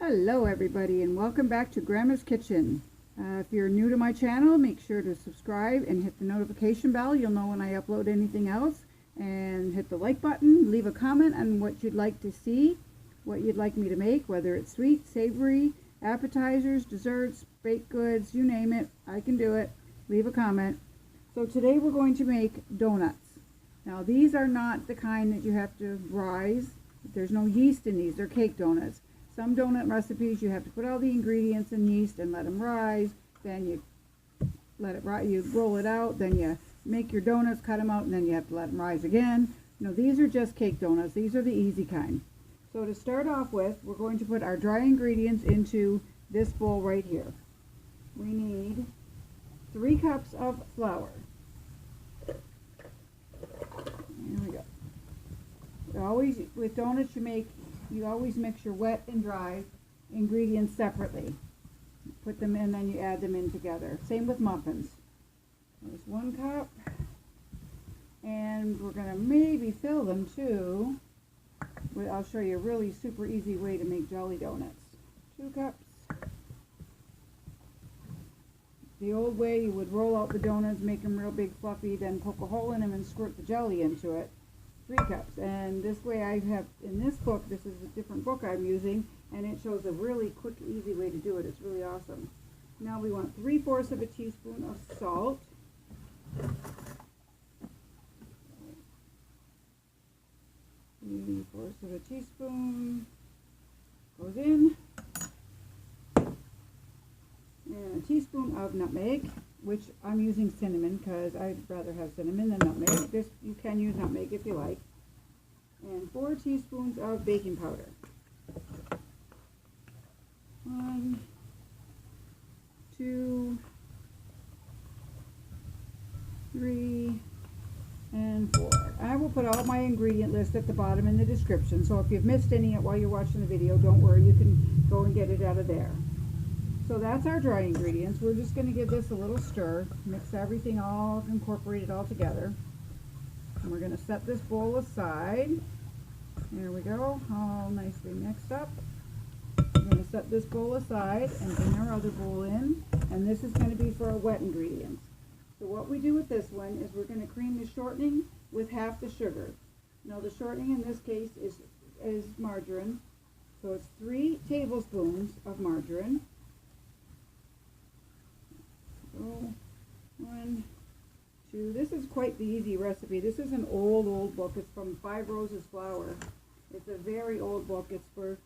Hello everybody and welcome back to Grandma's Kitchen. If you're new to my channel, make sure to subscribe and hit the notification bell. You'll know when I upload anything else. And hit the like button, leave a comment on what you'd like to see, what you'd like me to make, whether it's sweet, savory, appetizers, desserts, baked goods, you name it, I can do it. Leave a comment. So today we're going to make donuts. Now these are not the kind that you have to rise. There's no yeast in these, they're cake donuts. Some donut recipes you have to put all the ingredients in yeast and let them rise, then you let it rise, you roll it out, then you make your donuts, cut them out, and then you have to let them rise again. No, these are just cake donuts. These are the easy kind. So to start off with, we're going to put our dry ingredients into this bowl right here. We need 3 cups of flour. There we go. Always, with donuts you always mix your wet and dry ingredients separately. Put them in, then you add them in together. Same with muffins. There's 1 cup. And we're going to maybe fill them too. I'll show you a really super easy way to make jelly donuts. 2 cups. The old way you would roll out the donuts, make them real big fluffy, then poke a hole in them and squirt the jelly into it. 3 cups. And this way I have, in this book, this is a different book I'm using, and it shows a really quick, easy way to do it. It's really awesome. Now we want 3/4 of a teaspoon of salt. 3/4 of a teaspoon goes in. And a teaspoon of nutmeg, which I'm using cinnamon because I'd rather have cinnamon than nutmeg. This, you can use nutmeg if you like. And 4 teaspoons of baking powder. 1, 2, 3, and 4. I will put all my ingredient list at the bottom in the description, so if you've missed any while you're watching the video, don't worry, you can go and get it out of there. So that's our dry ingredients. We're just going to give this a little stir, mix everything all, incorporate it all together. And we're going to set this bowl aside. There we go, all nicely mixed up. We're going to set this bowl aside and bring our other bowl in. And this is going to be for our wet ingredients. So what we do with this one is we're going to cream the shortening with half the sugar. Now the shortening in this case is margarine. So it's 3 tablespoons of margarine. So 1, 2. This is quite the easy recipe. This is an old book. It's from 5 Roses Flour. It's a very old book. It's for,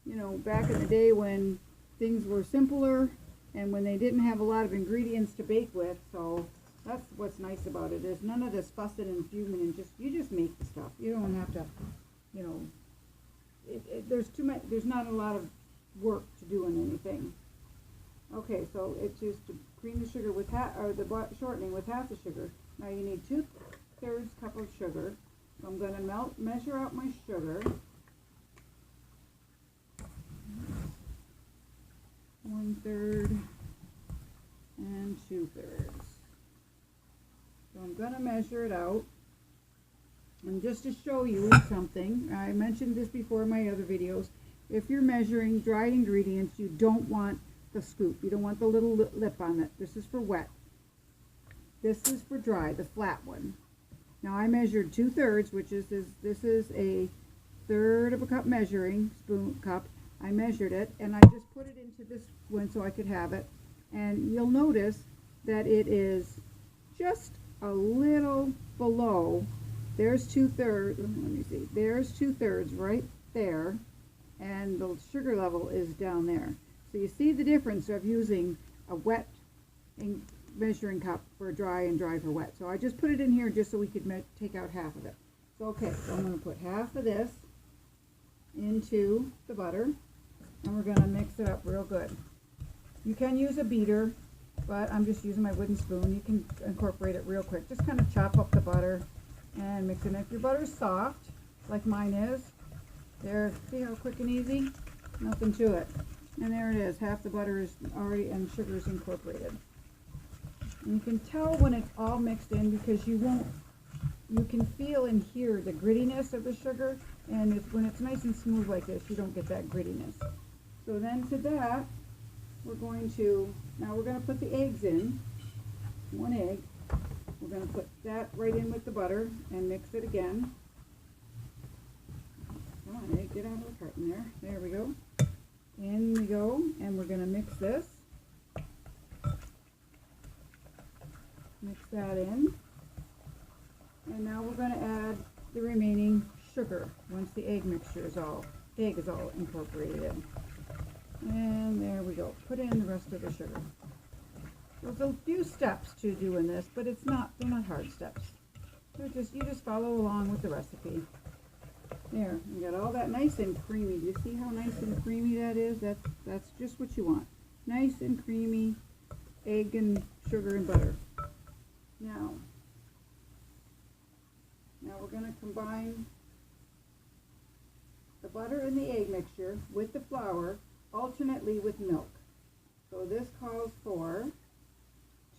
you know, back in the day when things were simpler and when they didn't have a lot of ingredients to bake with. So that's what's nice about it. There's none of this fussing and fuming, and you just make the stuff. You don't have to, you know, there's not a lot of work to doing anything. Okay, so it's just to cream the sugar with the shortening with half the sugar. Now you need 2/3 cup of sugar. So I'm going to measure out my sugar. 1/3 and 2/3. So I'm going to measure it out. And just to show you something, I mentioned this before in my other videos. If you're measuring dried ingredients, you don't want the scoop. You don't want the little lip on it. This is for wet. This is for dry, the flat one. Now I measured 2/3, which is this is a 1/3 of a cup measuring cup. I measured it and I just put it into this one so I could have it. And you'll notice that it is just a little below. There's 2/3. Let me see. There's 2/3 right there, and the sugar level is down there. So you see the difference of using a wet measuring cup for dry and dry for wet. So I just put it in here just so we could take out half of it. So okay, so I'm going to put half of this into the butter, and we're going to mix it up real good. You can use a beater, but I'm just using my wooden spoon. You can incorporate it real quick. Just kind of chop up the butter and mix it. And if your butter's soft, like mine is, there, see how quick and easy? Nothing to it. And there it is, half the butter is already, and sugar is incorporated. And you can tell when it's all mixed in because you can feel and hear the grittiness of the sugar, and when it's nice and smooth like this, you don't get that grittiness. So then to that, we're going to put the eggs in, 1 egg. We're going to put that right in with the butter and mix it again. Come on, egg, get out of the carton there. There we go. In we go, and we're going to mix this. Mix that in. And now we're going to add the remaining sugar once the egg is all incorporated in. And there we go. Put in the rest of the sugar. There's a few steps to doing this, but they're not hard steps. You just follow along with the recipe. There, we got all that nice and creamy. Do you see how nice and creamy that is? That's just what you want. Nice and creamy egg and sugar and butter. Now we're going to combine the butter and the egg mixture with the flour alternately with milk. So this calls for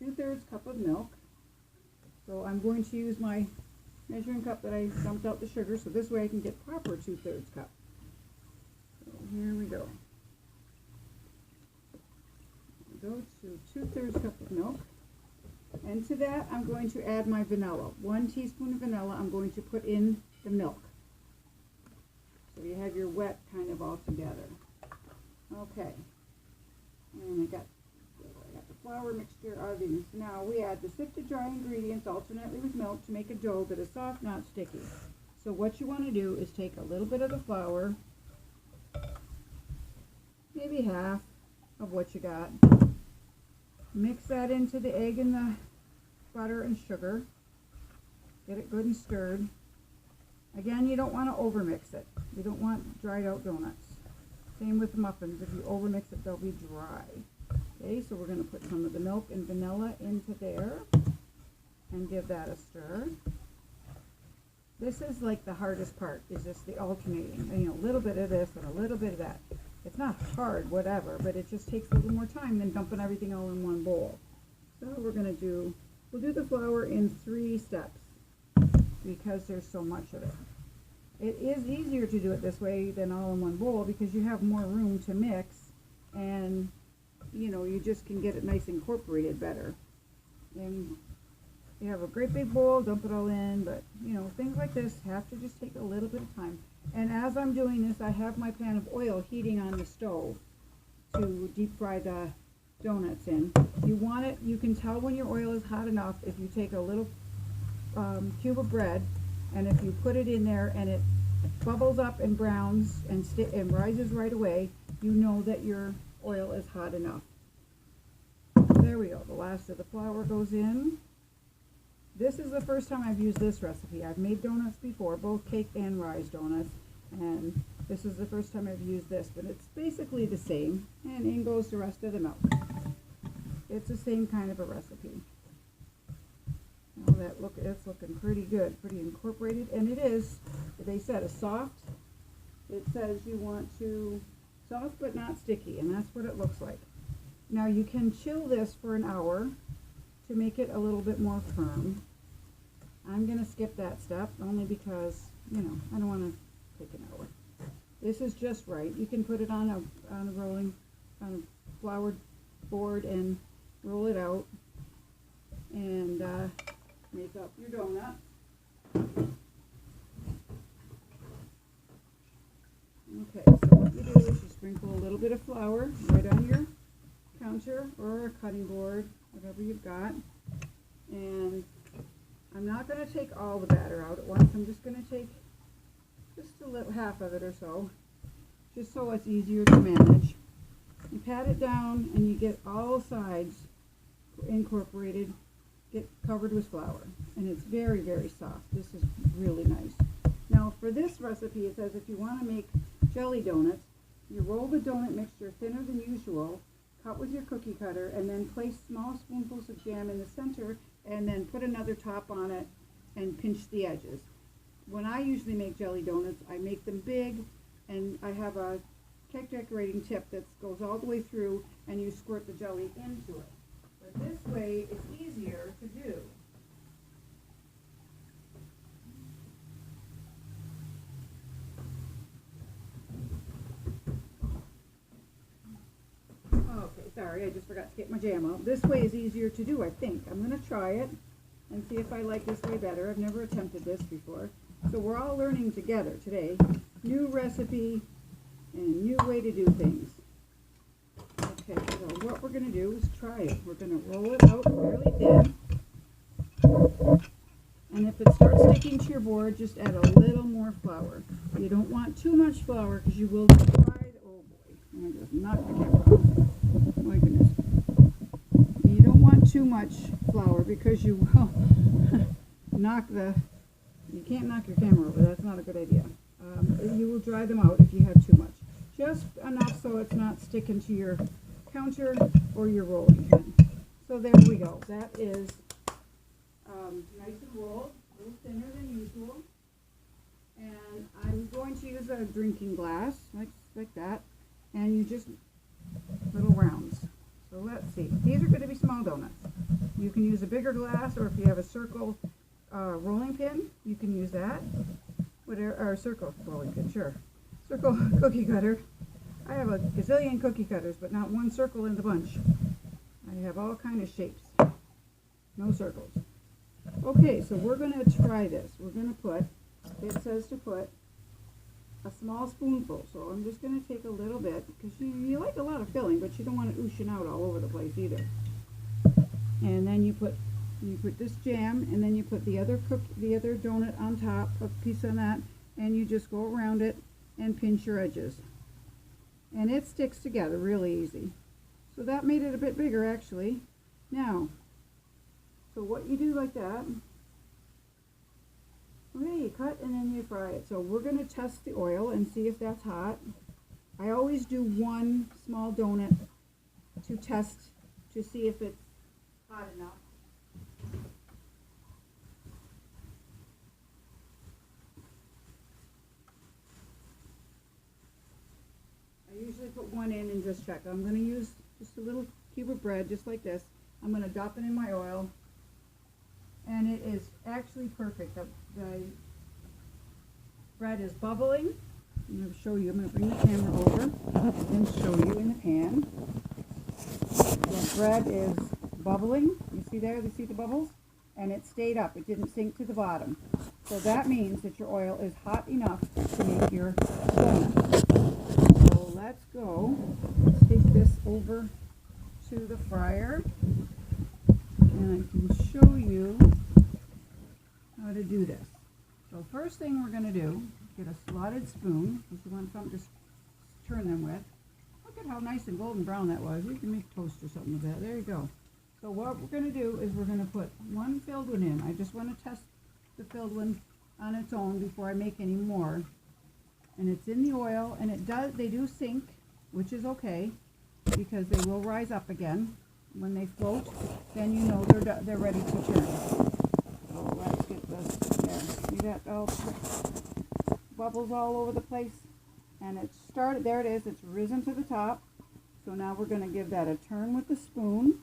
2/3 cup of milk. So I'm going to use my measuring cup that I dumped out the sugar, so this way I can get proper 2/3 cup. So here we go. Go to 2/3 cup of milk. And to that I'm going to add my vanilla. 1 teaspoon of vanilla I'm going to put in the milk. So you have your wet kind of all together. Okay. And I got the flour mixture out of these. Now we add the sifted dry ingredients alternately with milk to make a dough that is soft, not sticky. So what you want to do is take a little bit of the flour, maybe half of what you got, mix that into the egg and the butter and sugar, get it good and stirred. Again, you don't want to overmix it. You don't want dried out donuts. Same with the muffins. If you overmix it, they'll be dry. Okay, so we're going to put some of the milk and vanilla into there and give that a stir. This is like the hardest part, is just the alternating. You know, a little bit of this and a little bit of that. It's not hard, whatever, but it just takes a little more time than dumping everything all in one bowl. So we'll do the flour in 3 steps because there's so much of it. It is easier to do it this way than all in one bowl because you have more room to mix, and you know, you just can get it nice incorporated better. And you have a great big bowl, dump it all in, but you know, things like this have to just take a little bit of time. And as I'm doing this, I have my pan of oil heating on the stove to deep fry the donuts in. You want it, you can tell when your oil is hot enough if you take a little cube of bread, and if you put it in there and it bubbles up and browns and rises right away, you know that your oil is hot enough. There we go. The last of the flour goes in. This is the first time I've used this recipe. I've made donuts before, both cake and rise donuts, and this is the first time I've used this, but it's basically the same. And in goes the rest of the milk. It's the same kind of a recipe. Now it's looking pretty good, pretty incorporated, and it is, they said, a soft. It says you want to soft but not sticky, and that's what it looks like. Now you can chill this for an hour to make it a little bit more firm. I'm going to skip that step only because, you know, I don't want to take an hour. This is just right. You can put it on a floured board and roll it out and make up your donut. Okay, so what you do is you sprinkle a little bit of flour right on your counter or a cutting board, whatever you've got. And I'm not going to take all the batter out at once. I'm just going to take just a little, half of it or so, just so it's easier to manage. You pat it down and you get all sides incorporated, get covered with flour, and it's very, very soft. This is really nice. Now for this recipe, it says if you want to make jelly donuts, you roll the donut mixture thinner than usual, cut with your cookie cutter, and then place small spoonfuls of jam in the center, and then put another top on it and pinch the edges. When I usually make jelly donuts, I make them big, and I have a cake decorating tip that goes all the way through, and you squirt the jelly into it. But this way, it's easier to do. sorry, I just forgot to get my jam out. This way is easier to do, I think. I'm going to try it and see if I like this way better. I've never attempted this before. So we're all learning together today. New recipe and new way to do things. Okay, so what we're going to do is try it. We're going to roll it out fairly thin. And if it starts sticking to your board, just add a little more flour. You don't want too much flour because you will fry the, oh boy, I'm going to just knock the camera off. My goodness. You don't want too much flour because you will knock the, you can't knock your camera over, that's not a good idea. You will dry them out if you have too much. Just enough so it's not sticking to your counter or your rolling pin. So there we go. That is nice and rolled, a little thinner than usual. And I'm going to use a drinking glass, like that. And you just, little rounds. So let's see. These are going to be small donuts. You can use a bigger glass, or if you have a circle rolling pin, you can use that. Whatever, or circle rolling pin, sure. Circle cookie cutter. I have a gazillion cookie cutters, but not one circle in the bunch. I have all kind of shapes. No circles. Okay, so we're going to try this. We're going to put, it says to put a small spoonful. So I'm just going to take a little bit, because you like a lot of filling, but you don't want it oozing out all over the place either. And then you put this jam, and then you put the other donut on top, a piece on that, and you just go around it and pinch your edges. And it sticks together really easy. So that made it a bit bigger actually. Now, so what you do like that, okay, you cut and then you fry it. So we're going to test the oil and see if that's hot. I always do one small donut to test to see if it's hot enough. I usually put one in and just check. I'm going to use just a little cube of bread, just like this. I'm going to dop it in my oil, and it is actually perfect. The bread is bubbling. I'm going to show you. I'm going to bring the camera over and show you in the pan. The bread is bubbling. You see there? You see the bubbles? And it stayed up. It didn't sink to the bottom. So that means that your oil is hot enough to make your donut. So let's go. Let's take this over to the fryer, and I can show you how to do this. So first thing we're going to do, get a slotted spoon, if you want something to turn them with. Look at how nice and golden brown that was. You can make toast or something with that. There you go. So what we're going to do is we're going to put one filled one in. I just want to test the filled one on its own before I make any more. And it's in the oil, and they do sink, which is okay, because they will rise up again. When they float, then you know they're ready to turn. So let's get this there. See that all bubbles all over the place? And it started, there it is, it's risen to the top. So now we're going to give that a turn with the spoon.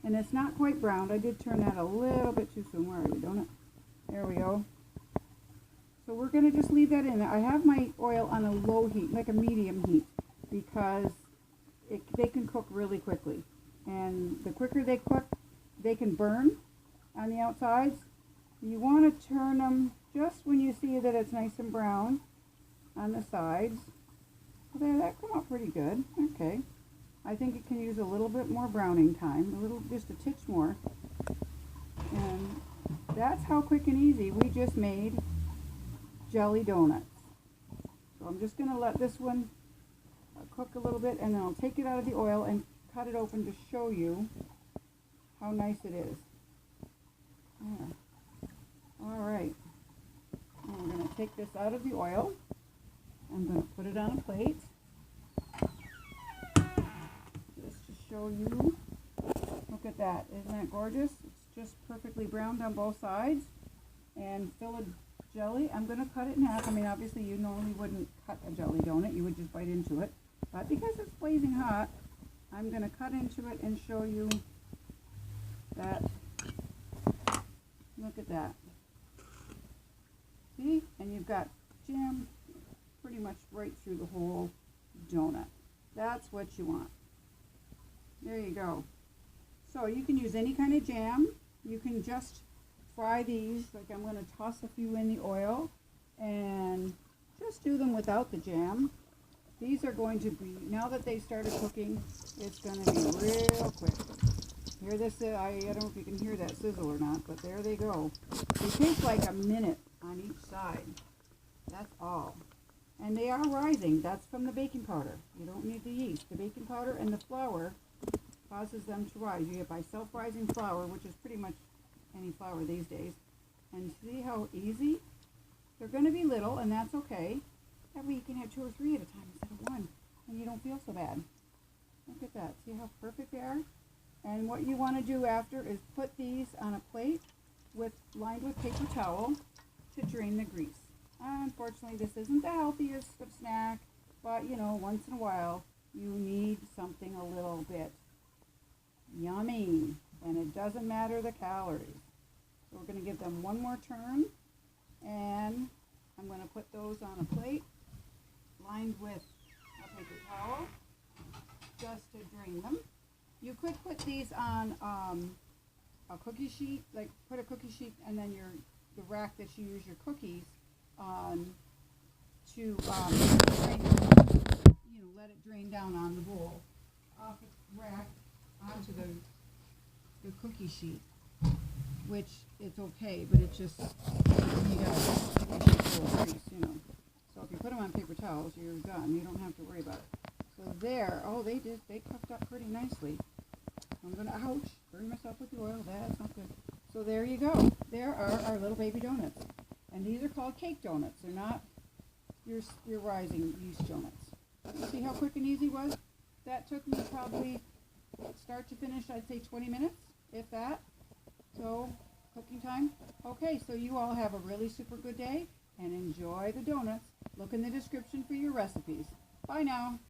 And it's not quite browned. I did turn that a little bit too soon. Where are you, donut? There we go. So we're going to just leave that in there. I have my oil on a low heat, like a medium heat, because they can cook really quickly. And the quicker they cook, they can burn on the outsides. You want to turn them just when you see that it's nice and brown on the sides. Well, there, that come out pretty good. Okay. I think it can use a little bit more browning time, just a titch more. And that's how quick and easy we just made jelly donuts. So I'm just going to let this one cook a little bit, and then I'll take it out of the oil and cut it open to show you how nice it is. Yeah. All right. And we're going to take this out of the oil. I'm going to put it on a plate. Just to show you. Look at that. Isn't that gorgeous? It's just perfectly browned on both sides. And filled jelly. I'm going to cut it in half. I mean, obviously you normally wouldn't cut a jelly donut. You would just bite into it. But because it's blazing hot, I'm going to cut into it and show you that. Look at that. See? And you've got jam pretty much right through the whole donut. That's what you want. There you go. So you can use any kind of jam. You can just fry these, like I'm going to toss a few in the oil and just do them without the jam. These are going to be, now that they started cooking, it's going to be real quick. Hear this, I don't know if you can hear that sizzle or not, but there they go. They take like a minute on each side. That's all. And they are rising. That's from the baking powder. You don't need the yeast. The baking powder and the flour causes them to rise. You get by self-rising flour, which is pretty much any flour these days. And see how easy? They're going to be little, and that's okay. That way you can have 2 or 3 at a time instead of 1, and you don't feel so bad. Look at that. See how perfect they are? And what you want to do after is put these on a plate lined with paper towel to drain the grease. Unfortunately, this isn't the healthiest of snack, but you know, once in a while, you need something a little bit yummy, and it doesn't matter the calories. So we're going to give them one more turn, and I'm going to put those on a plate lined with a paper towel just to drain them. You could put these on a cookie sheet, like put a cookie sheet and then the rack that you use your cookies on to drain, let it drain down on the bowl off the rack onto the cookie sheet, which it's okay, but it's just you got a cookie sheet full of grease, you know. So if you put them on paper towels, you're done. You don't have to worry about it. So there, oh, they cooked up pretty nicely. I'm gonna, ouch, burn myself with the oil. That's not good. So there you go. There are our little baby donuts, and these are called cake donuts. They're not your rising yeast donuts. You see how quick and easy it was? That took me probably start to finish, I'd say 20 minutes, if that. So cooking time. Okay, so you all have a really super good day and enjoy the donuts. Look in the description for your recipes. Bye now.